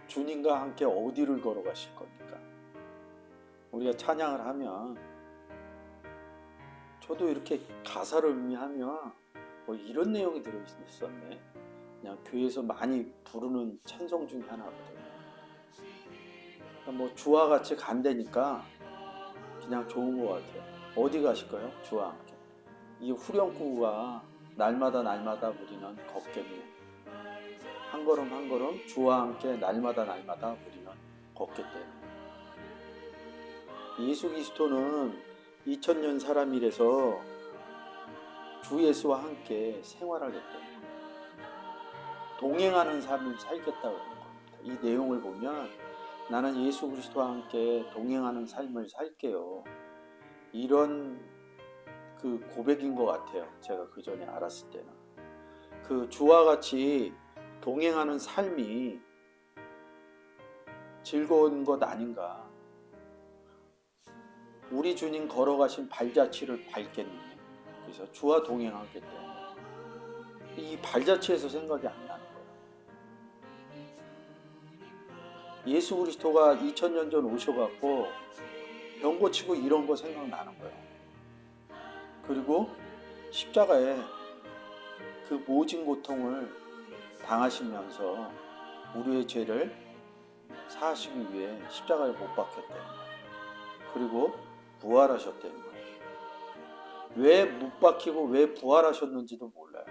주님과 함께 어디를 걸어가실 겁니까? 우리가 찬양을 하면 저도 이렇게 가사를 음미하면 이런 내용이 들어있었네. 그냥 교회에서 많이 부르는 찬송 중에 하나거든요. 그러니까 주와 같이 간다니까 그냥 좋은 것 같아요. 어디 가실까요? 주와 함께. 이 후렴구가 날마다 날마다 우리는 걷겠네. 한 걸음 한 걸음 주와 함께 날마다 날마다 우리는 걷겠대요. 예수 그리스도는 2000년 사람이라서 주 예수와 함께 생활하겠대요. 동행하는 삶을 살겠다고 하는 겁니다. 이 내용을 보면 나는 예수 그리스도와 함께 동행하는 삶을 살게요. 이런 그 고백인 것 같아요. 제가 그 전에 알았을 때는. 그 주와 같이 동행하는 삶이 즐거운 것 아닌가. 우리 주님 걸어가신 발자취를 밟겠네. 그래서 주와 동행하기 때문에 이 발자취에서 생각이 안 나는 거예요. 예수 그리스도가 2000년 전 오셔갖고 병 고치고 이런 거 생각나는 거예요. 그리고 십자가에 그 모진 고통을 당하시면서 우리의 죄를 사하시기 위해 십자가에 못 박혔다는 거예요. 그리고 부활하셨다는 거예요. 왜 못 박히고 왜 부활하셨는지도 몰라요.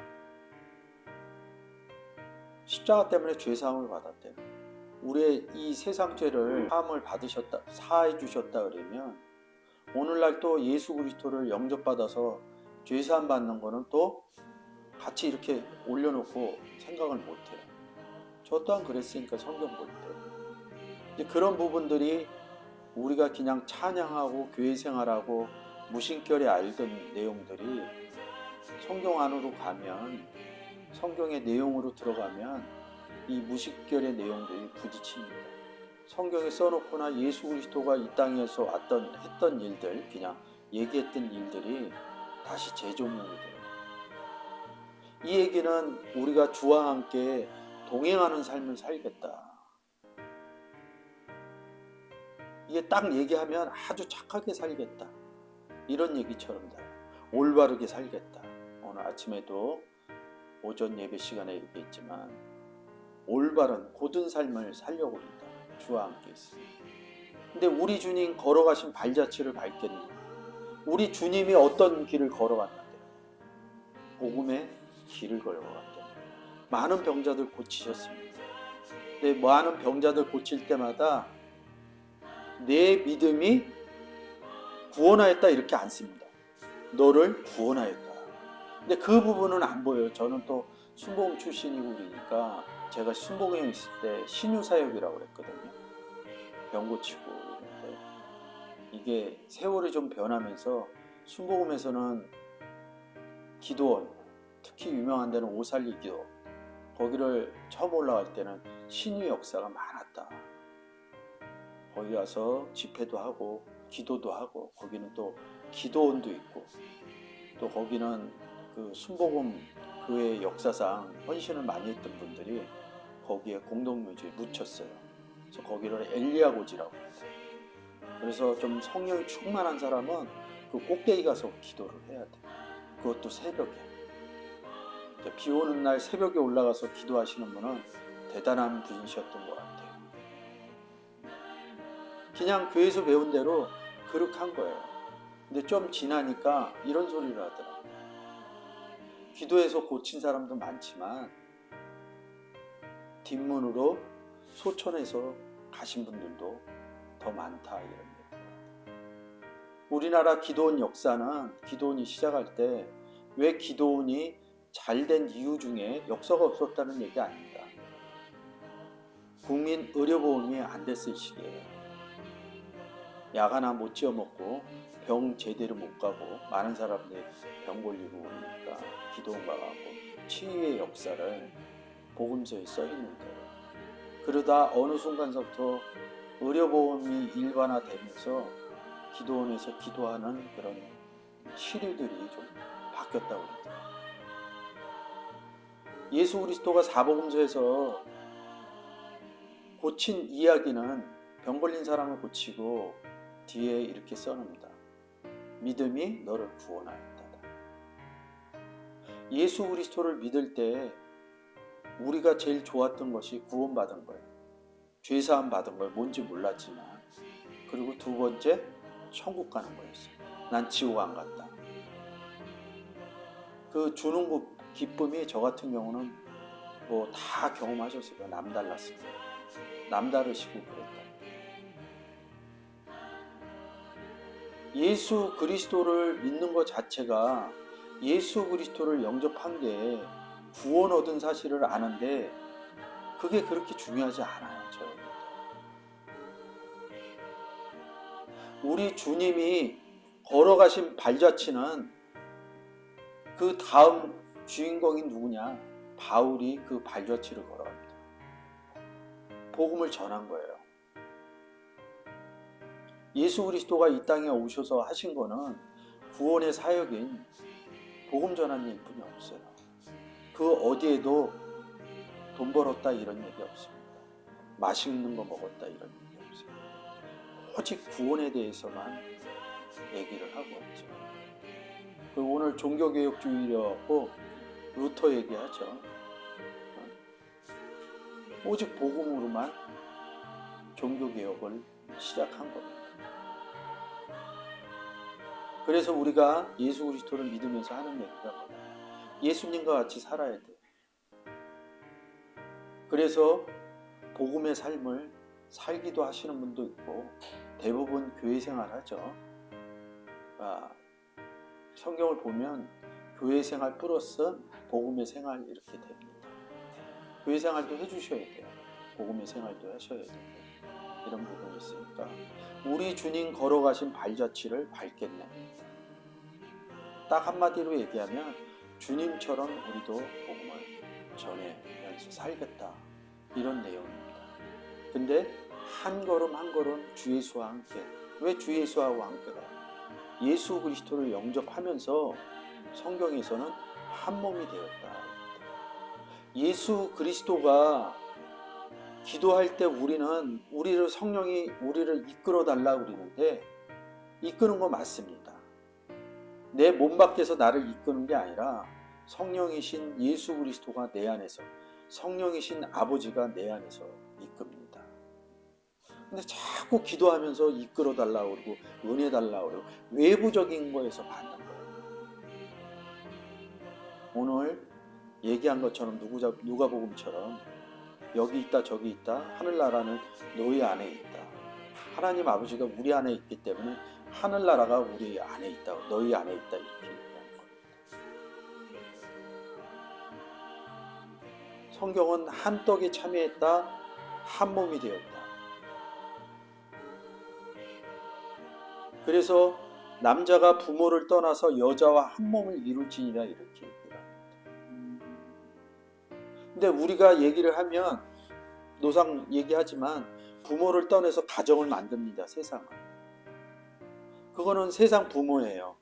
십자가 때문에 죄사함을 받았대요. 우리의 이 세상 죄를 사함을 받으셨다, 사해 주셨다 그러면 오늘날 또 예수 그리스도를 영접받아서 죄사함 받는 거는 또 같이 이렇게 올려놓고 생각을 못해요. 저 또한 그랬으니까 성경 볼 때. 그런 부분들이 우리가 그냥 찬양하고 교회 생활하고 무심결에 알던 내용들이 성경 안으로 가면, 성경의 내용으로 들어가면 이 무심결의 내용들이 부딪힙니다. 성경에 써놓거나 예수 그리스도가 이 땅에서 했던 일들, 그냥 얘기했던 일들이 다시 재조명이 돼요. 이 얘기는 우리가 주와 함께 동행하는 삶을 살겠다. 이게 딱 얘기하면 아주 착하게 살겠다. 이런 얘기처럼 돼요. 올바르게 살겠다. 오늘 아침에도 오전 예배 시간에 얘기했지만 올바른 고든 삶을 살려고 합니다. 주와 함께 있습니다. 근데 우리 주님 걸어가신 발자취를 밟겠니? 우리 주님이 어떤 길을 걸어갔는데요? 복음의 길을 걸어갔대요. 많은 병자들 고치셨습니다. 근데 많은 병자들 고칠 때마다 내 믿음이 구원하였다 이렇게 안 씁니다. 너를 구원하였다. 근데 그 부분은 안 보여요. 저는 또 순복음 출신이고 그러니까 제가 순복음에 있을 때 신유사역이라고 그랬거든요. 병 고치고 이런데 이게 세월이 좀 변하면서 순복음에서는 기도원, 특히 유명한 데는 오살리 기도, 거기를 처음 올라갈 때는 신유 역사가 많았다. 거기 가서 집회도 하고 기도도 하고 거기는 또 기도원도 있고 또 거기는 그 순복음 교회 역사상 헌신을 많이 했던 분들이 거기에 공동묘지에 묻혔어요. 그래서 거기를 엘리야고지라고 해요. 그래서 좀 성령이 충만한 사람은 그 꼭대기 가서 기도를 해야 돼. 그것도 새벽에. 비 오는 날 새벽에 올라가서 기도하시는 분은 대단한 분이셨던 것 같아요. 그냥 교회에서 배운 대로 그렇게 한 거예요. 근데 좀 지나니까 이런 소리를 하더라고요. 기도해서 고친 사람도 많지만 뒷문으로 소천해서 가신 분들도 더 많다 이런 얘기입니다. 우리나라 기도원 역사는 기도원이 시작할 때 왜 기도원이 잘된 이유 중에 역사가 없었다는 얘기 아닙니다. 국민 의료보험이 안 됐을 시기에요. 약 하나 못 지어 먹고 병 제대로 못 가고 많은 사람들이 병 걸리고 그러니까 기도원 가고 치유의 역사를 복음서에 써 있는데 그러다 어느 순간부터 의료보험이 일반화되면서 기도원에서 기도하는 그런 시류들이 좀 바뀌었다고 그러더라고요. 예수 그리스도가 사복음서에서 고친 이야기는 병 걸린 사람을 고치고 뒤에 이렇게 써놓습니다. 믿음이 너를 구원하였다. 예수 그리스도를 믿을 때 우리가 제일 좋았던 것이 구원받은 거예요. 죄사함 받은 걸 뭔지 몰랐지만, 그리고 두 번째 천국 가는 거였어요. 난 지옥 안 갔다. 그 주는 기쁨이 저 같은 경우는 뭐 다 경험하셨을 거예요. 남달랐을 때 남다르시고 그랬다. 예수 그리스도를 믿는 것 자체가, 예수 그리스도를 영접한 게 구원 얻은 사실을 아는데 그게 그렇게 중요하지 않아요. 저에게. 우리 주님이 걸어가신 발자취는 그 다음 주인공이 누구냐? 바울이 그 발자취를 걸어갑니다. 복음을 전한 거예요. 예수 그리스도가 이 땅에 오셔서 하신 거는 구원의 사역인 복음 전한 일뿐이 없어요. 그 어디에도 돈 벌었다 이런 얘기 없습니다. 맛있는 거 먹었다 이런 얘기 없어요. 오직 구원에 대해서만 얘기를 하고 있죠. 그리고 오늘 종교개혁주의라고 루터 얘기하죠. 오직 복음으로만 종교개혁을 시작한 겁니다. 그래서 우리가 예수 그리스도를 믿으면서 하는 얘기가 뭐냐? 예수님과 같이 살아야 돼. 그래서 복음의 삶을 살기도 하시는 분도 있고 대부분 교회 생활하죠. 성경을 보면 교회 생활 플러스 복음의 생활 이렇게 됩니다. 교회 생활도 해주셔야 돼요. 복음의 생활도 하셔야 돼요. 이런 부분이 있으니까 우리 주님 걸어가신 발자취를 밟겠네. 딱 한마디로 얘기하면 주님처럼 우리도 복음을 전해면서 살겠다, 이런 내용입니다. 근데 한 걸음 한 걸음 주 예수와 함께. 왜 주 예수와 함께 가요? 예수 그리스도를 영접하면서 성경에서는 한 몸이 되었다. 예수 그리스도가 기도할 때 우리를 성령이 우리를 이끌어 달라고 그러는데 이끄는 거 맞습니다. 내 몸 밖에서 나를 이끄는 게 아니라 성령이신 예수 그리스도가 내 안에서, 성령이신 아버지가 내 안에서 이끕니다. 근데 자꾸 기도하면서 이끌어 달라고 그러고 은혜 달라고 그러고 외부적인 거에서 받는 거예요. 오늘 얘기한 것처럼 누가복음처럼 여기 있다 저기 있다, 하늘나라는 너희 안에 있다. 하나님 아버지가 우리 안에 있기 때문에 하늘나라가 우리 안에 있다, 너희 안에 있다, 이렇게 얘기하는 겁니다. 성경은 한 떡에 참여했다, 한 몸이 되었다. 그래서 남자가 부모를 떠나서 여자와 한 몸을 이룰지니라 이렇게 얘기합니다. 근데 우리가 얘기를 하면 노상 얘기하지만 부모를 떠나서 가정을 만듭니다. 세상을. 그거는 세상 부모예요.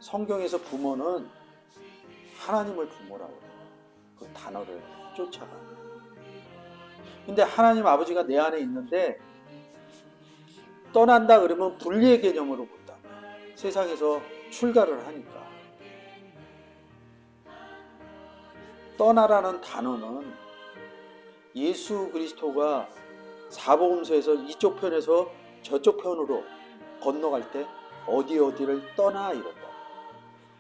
성경에서 부모는 하나님을 부모라고 해요. 그 단어를 쫓아가. 근데 하나님 아버지가 내 안에 있는데 떠난다 그러면 분리의 개념으로 본다. 세상에서 출가를 하니까. 떠나라는 단어는 예수 그리스도가 사복음서에서 이쪽 편에서 저쪽 편으로 건너갈 때 어디를 떠나 이런다.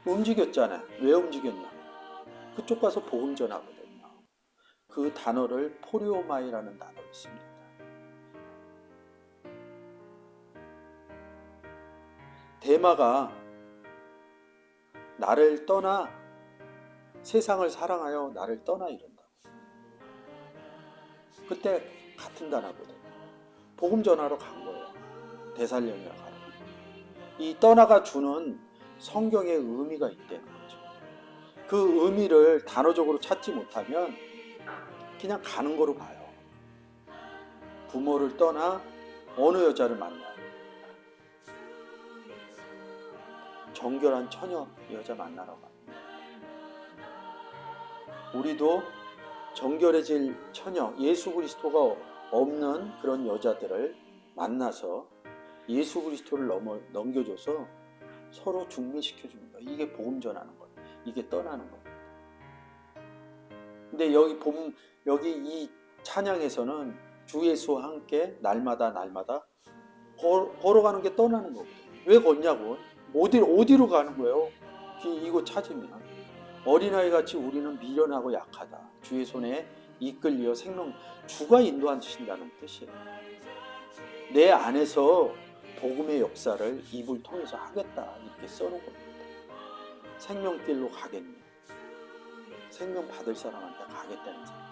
움직였잖아요. 왜 움직였냐? 그쪽 가서 복음 전하거든요. 그 단어를 포리오마이라는 단어가 있습니다. 데마가 나를 떠나, 세상을 사랑하여 나를 떠나 이런다. 그때 같은 단어거든요. 복음 전하러 간 거예요. 데살로니가 가는. 이 떠나가 주는 성경의 의미가 있다는 거죠. 그 의미를 단어적으로 찾지 못하면 그냥 가는 거로 봐요. 부모를 떠나 어느 여자를 만나요. 정결한 처녀 여자 만나러 갑니다. 우리도 정결해질 처녀 예수 그리스도가 없는 그런 여자들을 만나서 예수 그리스도를 넘겨줘서 서로 중매시켜주는 거예요. 이게 복음 전하는 거예요. 이게 떠나는 거예요. 근데 여기 이 찬양에서는 주 예수와 함께 날마다 걸어가는 게 떠나는 거거든요. 왜 걷냐고? 어디로 가는 거예요? 이거 찾으면 어린아이 같이 우리는 미련하고 약하다. 주의 손에 이끌려 주가 인도하신다는 뜻이에요. 내 안에서 복음의 역사를 입을 통해서 하겠다 이렇게 써놓은 겁니다. 생명길로 가겠네. 생명 받을 사람한테 가겠다는 생각.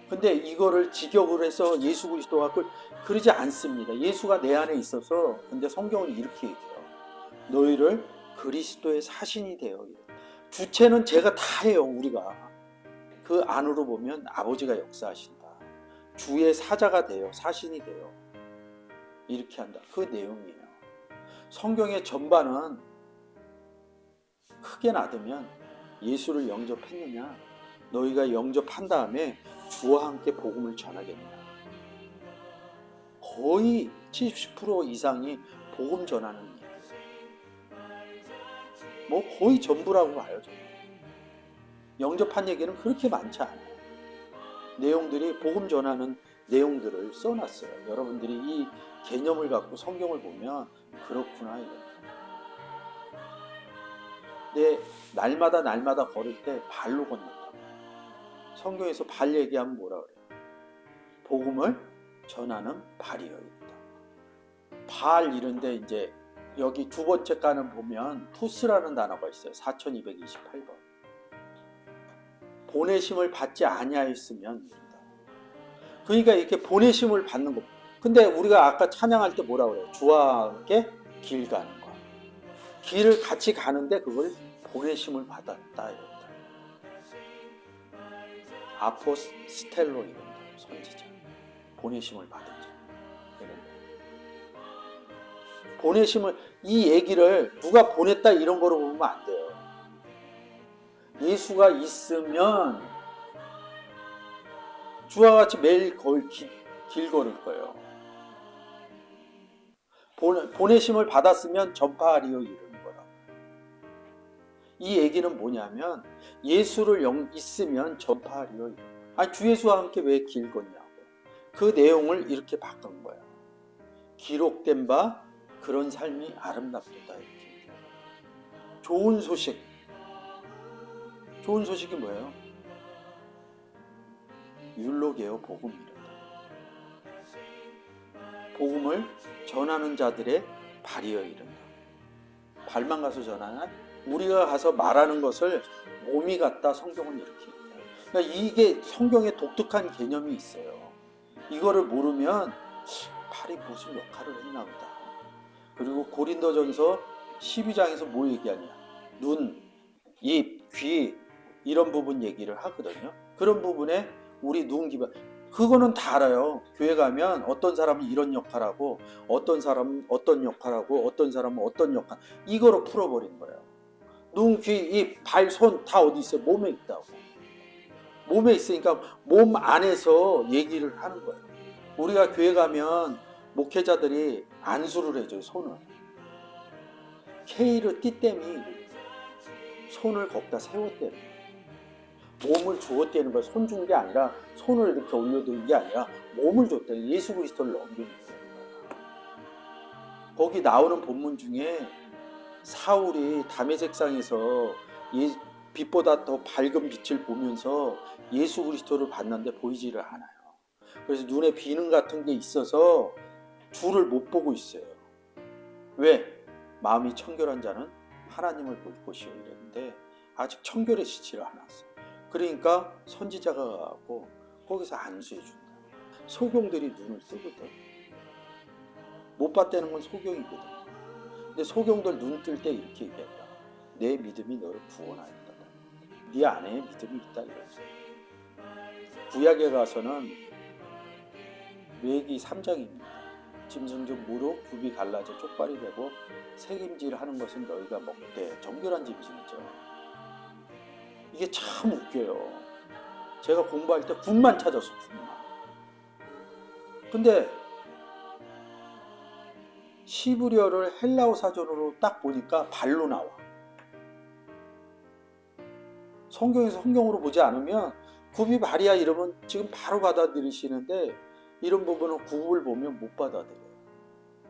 근데 이거를 직역을 해서 예수 그리스도가 그러지 않습니다. 예수가 내 안에 있어서. 근데 성경은 이렇게 얘기해요. 너희를 그리스도의 사신이 되어. 주체는 제가 다 해요. 우리가 그 안으로 보면 아버지가 역사하신다. 주의 사자가 돼요. 사신이 돼요. 이렇게 한다. 그 내용이에요. 성경의 전반은 크게 나누면 예수를 영접했느냐, 너희가 영접한 다음에 주와 함께 복음을 전하겠느냐. 거의 70% 이상이 복음 전하는 얘기예요. 뭐 거의 전부라고 봐요. 저는. 영접한 얘기는 그렇게 많지 않아요. 내용들이 복음 전하는 내용들을 써놨어요. 여러분들이 이 개념을 갖고 성경을 보면 그렇구나 이거예요. 근데 날마다 걸을 때 발로 걷는다. 성경에서 발 얘기하면 뭐라 그래요? 복음을 전하는 발이여있다. 발 이런데 이제 여기 두 번째 가는 보면 푸스라는 단어가 있어요. 4228번. 보내심을 받지 아니하였으면 이른다. 그러니까 이렇게 보내심을 받는 거. 근데 우리가 아까 찬양할 때 뭐라 그래요? 주와 함께 길 가는 거. 길을 같이 가는데 그걸 보내심을 받았다 이런다. 아포스텔로 이런다. 선지자. 보내심을 받은 자. 이런다. 보내심을 이 얘기를 누가 보냈다 이런 거로 보면 안 돼요. 예수가 있으면 주와 같이 매일 길 걸을 거예요. 보내심을 받았으면 전파하리요 이러는 거라. 이 얘기는 뭐냐면 예수를 있으면 전파하리요. 아니 주 예수와 함께 왜 길 걷냐고. 그 내용을 이렇게 바꾼 거예요. 기록된 바 그런 삶이 아름답도다 이렇게. 좋은 소식. 좋은 소식이 뭐예요? 율로게요 복음이란다. 복음을 전하는 자들의 발이여 이른다. 발만 가서 전하나? 우리가 가서 말하는 것을 몸이 같다. 성경은 이렇게 얘기해요. 그러니까 이게 성경에 독특한 개념이 있어요. 이거를 모르면 발이 무슨 역할을 했나 보다. 그리고 고린도전서 12장에서 뭐 얘기하냐? 눈, 입, 귀 이런 부분 얘기를 하거든요. 그런 부분에 우리 눈, 귀 그거는 다 알아요. 교회 가면 어떤 사람은 이런 역할하고 어떤 사람은 어떤 역할하고 어떤 사람은 어떤 역할 이거로 풀어버린 거예요. 눈, 귀, 입, 발, 손 다 어디 있어요? 몸에 있다고. 몸에 있으니까 몸 안에서 얘기를 하는 거예요. 우리가 교회 가면 목회자들이 안수를 해줘요. 손을. 케이르 띠땜이 손을 거기다 세웠대는 거예요. 몸을 주었다는 거예요. 손 준 게 아니라 손을 이렇게 올려드린 게 아니라 몸을 줬다는 예수 그리스도를 넘겨줬다는 거예요. 거기 나오는 본문 중에 사울이 다메섹상에서 빛보다 더 밝은 빛을 보면서 예수 그리스도를 봤는데 보이지를 않아요. 그래서 눈에 비능 같은 게 있어서 주를 못 보고 있어요. 왜? 마음이 청결한 자는 하나님을 볼 것이요 이랬는데 아직 청결해지지를 않았어. 그러니까 선지자가 가고 거기서 안수해 준다. 소경들이 눈을 뜨거든. 못 봤다는 건 소경이거든. 근데 소경들 눈 뜰 때 이렇게 얘기한다. 내 믿음이 너를 구원하였다. 네 안에 믿음이 있다 이거지. 구약에 가서는 레위기 3장입니다. 짐승중 무릎 굽이 갈라져 쪽발이 되고 새김질 하는 것은 너희가 먹되 정결한 짐승이죠. 이게 참 웃겨요. 제가 공부할 때 굿만 찾았어. 굿만. 근데 시브리어를 헬라어 사전으로 딱 보니까 발로 나와. 성경에서 성경으로 보지 않으면 굽이 발이야 이러면 지금 바로 받아들이시는데 이런 부분은 굽을 보면 못 받아들여요.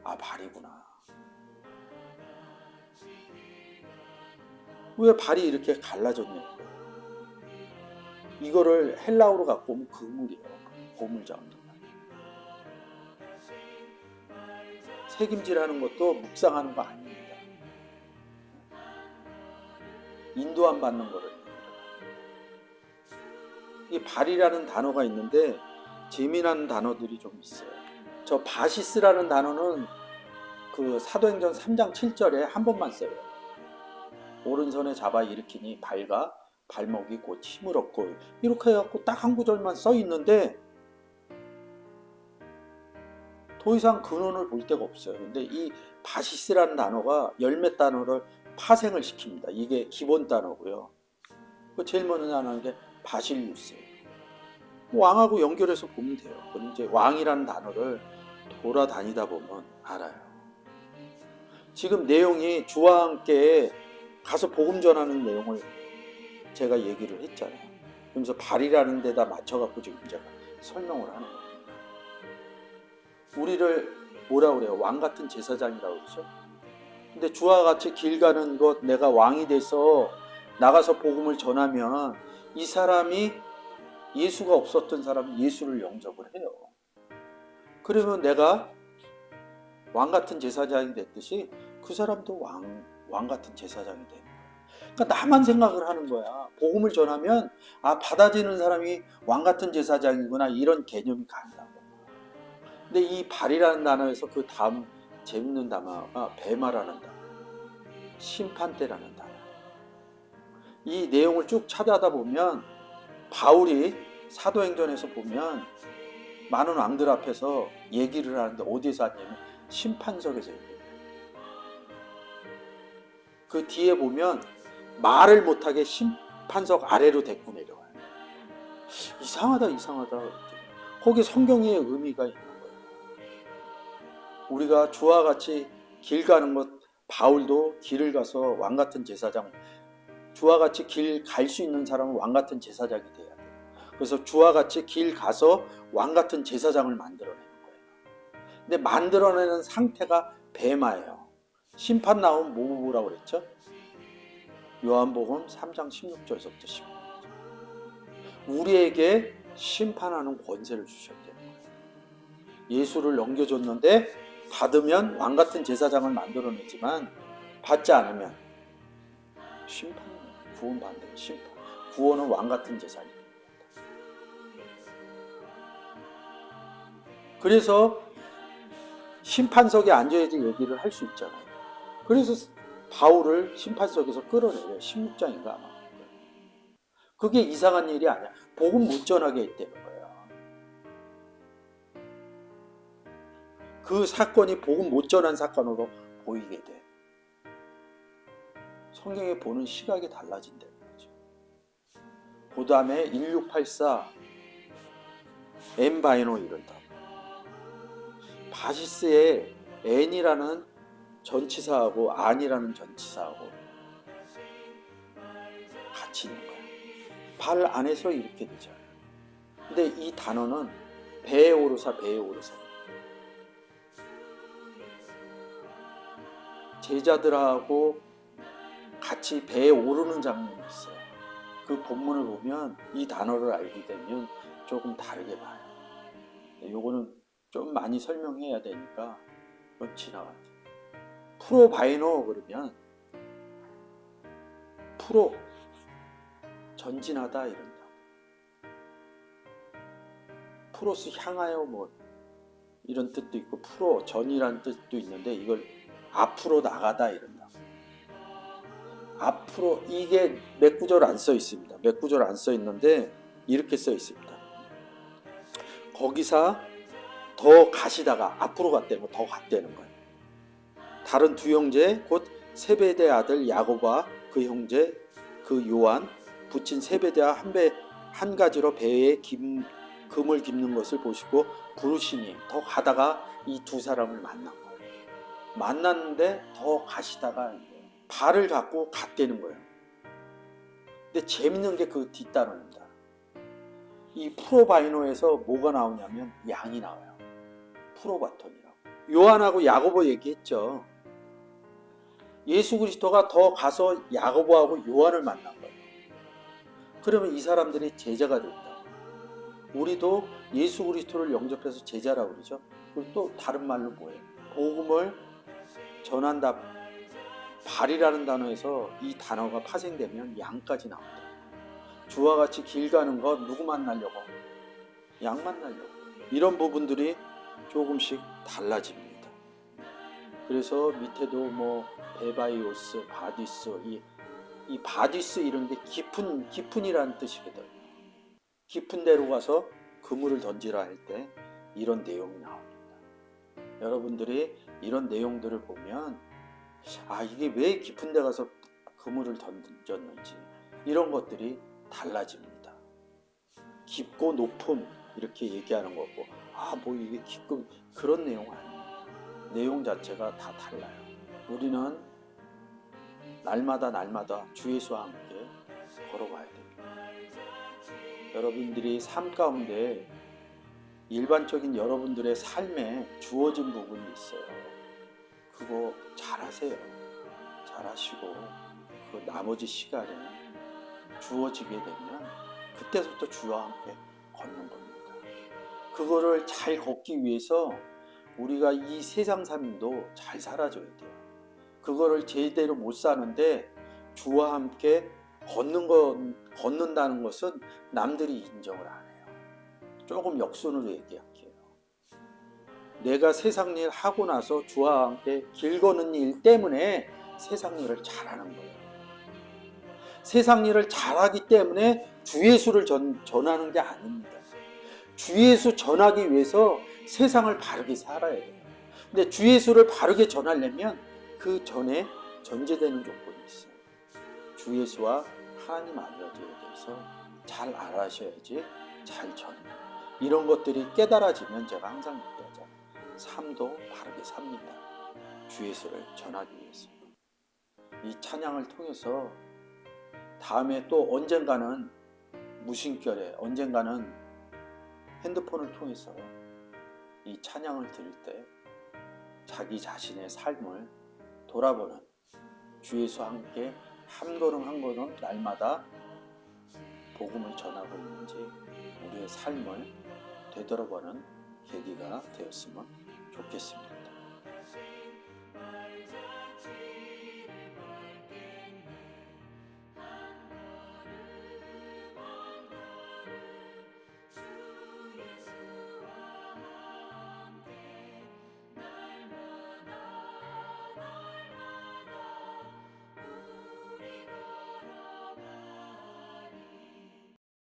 아, 발이구나. 왜 발이 이렇게 갈라졌냐고. 이거를 헬라어로 갖고 오면 그물이에요. 고물장도. 책임지라는 것도 묵상하는 거 아닙니다. 인도함 받는 거를. 이 발이라는 단어가 있는데 재미난 단어들이 좀 있어요. 저 바시스라는 단어는 그 사도행전 3장 7절에 한 번만 써요. 오른손에 잡아 일으키니 발과 발목이 곧 힘을 얻고, 이렇게 해갖고 딱 한 구절만 써 있는데 더 이상 근원을 볼 데가 없어요. 근데 이 바시스라는 단어가 열몇 단어를 파생을 시킵니다. 이게 기본 단어고요. 그 제일 먼저 하는 게 바실루스예요. 왕하고 연결해서 보면 돼요. 그럼 이제 왕이라는 단어를 돌아다니다 보면 알아요. 지금 내용이 주와 함께 가서 복음 전하는 내용을 제가 얘기를 했잖아요. 그러면서 발이라는 데다 맞춰갖고 지금 제가 설명을 하는 거예요. 우리를 뭐라 그래요? 왕 같은 제사장이라고 그러죠. 근데 주와 같이 길 가는 것, 내가 왕이 돼서 나가서 복음을 전하면 이 사람이 예수가 없었던 사람은 예수를 영접을 해요. 그러면 내가 왕 같은 제사장이 됐듯이 그 사람도 왕 같은 제사장이 되는 거야. 그러니까 나만 생각을 하는 거야. 복음을 전하면 아, 받아지는 사람이 왕 같은 제사장이구나, 이런 개념이 간다고. 근데 이 발이라는 단어에서 그 다음 재밌는 단어가 베마라는 단어, 심판대라는 단어. 이 내용을 쭉 찾아다 보면 바울이 사도행전에서 보면 많은 왕들 앞에서 얘기를 하는데 어디에서 하냐면 심판석에서 얘기해요. 그 뒤에 보면 말을 못하게 심판석 아래로 데리고 내려와요. 이상하다. 거기 성경의 의미가 있는 거예요. 우리가 주와 같이 길 가는 것, 바울도 길을 가서 왕 같은 제사장, 주와 같이 길 갈 수 있는 사람은 왕 같은 제사장이 돼야 돼요. 그래서 주와 같이 길 가서 왕 같은 제사장을 만들어내는 거예요. 근데 만들어내는 상태가 베마예요. 심판 나오면 뭐라고 그랬죠? 요한복음 3장 16절에서부터 16절. 우리에게 심판하는 권세를 주셨대요. 예수를 넘겨줬는데 받으면 왕 같은 제사장을 만들어내지만 받지 않으면 심판, 구원받는 심판. 구원은 왕 같은 제사입니다. 그래서 심판석에 앉아야지 얘기를 할 수 있잖아요. 그래서 바울을 심판석에서 끌어내려요. 16장인가 아마. 그게 이상한 일이 아니야. 복음 못 전하게 했다는 거예요. 그 사건이 복음 못 전한 사건으로 보이게 돼. 성경에 보는 시각이 달라진다는 거죠. 그 다음에 1684 엠바이노 이런다. 바시스의 N이라는 전치사하고 안이라는 전치사하고 같이 있는 거야. 발 안에서 이렇게 되잖아요. 근데 이 단어는 배에 오르사. 제자들하고 같이 배에 오르는 장면이 있어요. 그 본문을 보면 이 단어를 알게 되면 조금 다르게 봐요. 요거는 좀 많이 설명해야 되니까 좀 지나갈게요. 프로바이노 그러면 프로 전진하다 이런다. 프로스 향하여 뭐 이런 뜻도 있고 프로 전이라는 뜻도 있는데 이걸 앞으로 나가다 이런다. 앞으로 이게 몇 구절 안 써 있습니다. 몇 구절 안 써 있는데 이렇게 써 있습니다. 거기서 더 가시다가 앞으로 갔다는 거, 더 갔다는 거예요. 다른 두 형제 곧 세베대 아들 야고보와 그 형제 그 요한 붙인 세베대와 한 가지로 배에 금을 깁는 것을 보시고 부르시니 더 가다가 이 두 사람을 만난 거예요. 만났는데 더 가시다가 발을 갖고 갔다는 거예요. 근데 재밌는 게 그 뒤따릅니다. 이 프로바이노에서 뭐가 나오냐면 양이 나와요. 프로바톤이라고. 요한하고 야고보 얘기했죠. 예수 그리스도가 더 가서 야고보하고 요한을 만난 거예요. 그러면 이 사람들이 제자가 됐다. 우리도 예수 그리스도를 영접해서 제자라고 그러죠. 그리고 또 다른 말로 뭐예요? 복음을 전한다. 발이라는 단어에서 이 단어가 파생되면 양까지 나온다. 주와 같이 길 가는 건 누구 만나려고? 양 만나려고. 이런 부분들이 조금씩 달라집니다. 그래서 밑에도 뭐 베바이오스, 바디스, 이 바디스 이런 게 깊은이라는 뜻이거든요. 깊은 데로 가서 그물을 던지라 할 때 이런 내용이 나옵니다. 여러분들이 이런 내용들을 보면 이게 왜 깊은 데 가서 그물을 던졌는지 이런 것들이 달라집니다. 깊고 높음 이렇게 얘기하는 거고 뭐 이게 깊고 그런 내용 아닙니다. 내용 자체가 다 달라요. 우리는 날마다 주 예수와 함께 걸어가야 됩니다. 여러분들이 삶 가운데 일반적인 여러분들의 삶에 주어진 부분이 있어요. 그거 잘하세요. 잘하시고 그 나머지 시간에 주어지게 되면 그때부터 주와 함께 걷는 겁니다. 그거를 잘 걷기 위해서 우리가 이 세상 삶도 잘 살아줘야 돼요. 그거를 제대로 못 사는데 주와 함께 걷는다는 것은 남들이 인정을 안 해요. 조금 역순으로 얘기할게요. 내가 세상 일 하고 나서 주와 함께 길 걷는 일 때문에 세상 일을 잘하는 거예요. 세상 일을 잘하기 때문에 주 예수를 전하는 게 아닙니다. 주 예수 전하기 위해서 세상을 바르게 살아야 돼요. 근데 주 예수를 바르게 전하려면 그 전에 전제되는 조건이 있어요. 주 예수와 하나님 아버지에 대해서 잘 알아셔야지 잘 전해요. 이런 것들이 깨달아지면 제가 항상 얘기하잖아요. 삶도 바르게 삽니다. 주 예수를 전하기 위해서. 이 찬양을 통해서 다음에 또 언젠가는 무심결에 언젠가는 핸드폰을 통해서 이 찬양을 들을 때 자기 자신의 삶을 돌아보는 주 예수와 함께 한 걸음 한 걸음 날마다 복음을 전하고 있는지 우리의 삶을 되돌아보는 계기가 되었으면 좋겠습니다.